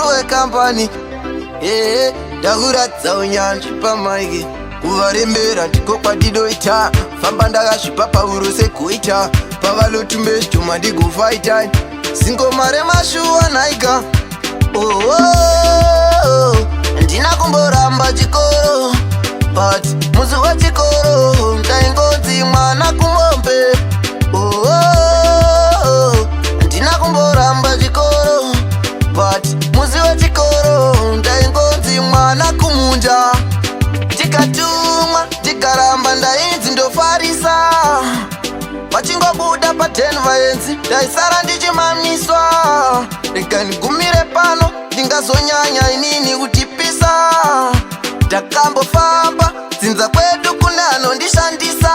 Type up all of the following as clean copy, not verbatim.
mukuru wekampani. Ndakuratidza unyanzvi pamaiki, kuvarembera ndiko kwandinoita. Famba ndakasvipa pauro sekuita, pavanotumbe zvituma ndigufaita. Singomare mashuwa nhaika. Ndina kumboramba chikoro, but musi wechikoro ndaingonzi mwana kumombe. Ndina kumboramba chikoro, but musi wechikoro ndaingonzi mwana kumunja. Ndikatumwa ndikaramba ndainzi ndofarisa, vachingobuda pa10 vaenzi ndaisara ndichimamiswa. Ndikandigumire pano ndingazonyanya inini kutipisa. Ndakambofamba dzinza kwedu kune anondishandisa.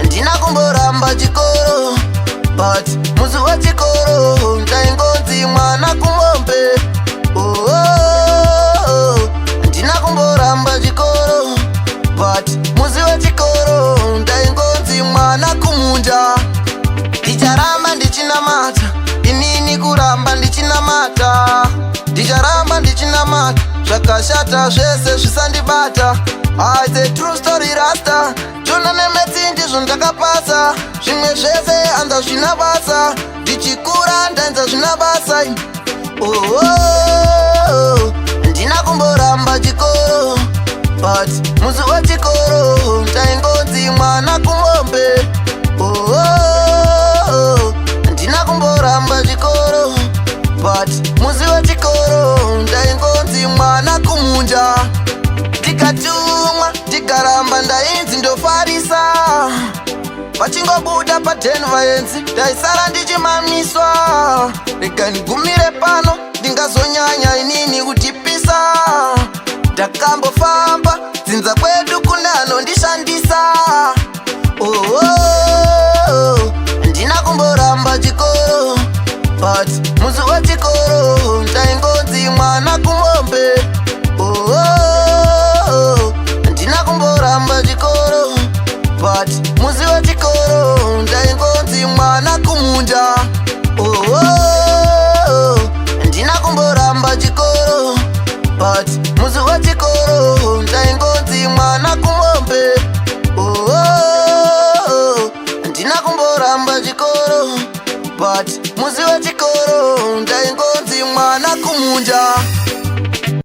Ndina kumboramba chikoro, but musi wechikoro ndaingonzi mwana kumombe. Ndina kumboramba chikoro, but musi wechikoro ndaingonzi mwana kumunda. Ndicharamba ndichinamata, inini kuramba ndichinamata. Ndicharamba ndichinamata, zvakashata zvese zvisandibata. It's a true story rasta, Jona nemetsi ndizvo ndakapasa. Zvimwe zvese anza zvina basa, ndichikura ndainza zvina basa. Ndina kumboramba chikoro, but musi wechikoro ndaingonzi mwana kumombe. Ndina kumboramba chikoro, but musi wechikoro ndaingonzi mwana kumunja. Ndikatumwa ndikaramba ndainzi ndofarisa, vachingobuda pa10 vaenzi ndaisara ndichimamiswa. Ndikandigumire pano ndingazonyanya inini kutipisa. Ndakambofamba dzinza kwedu kune anondishandisa.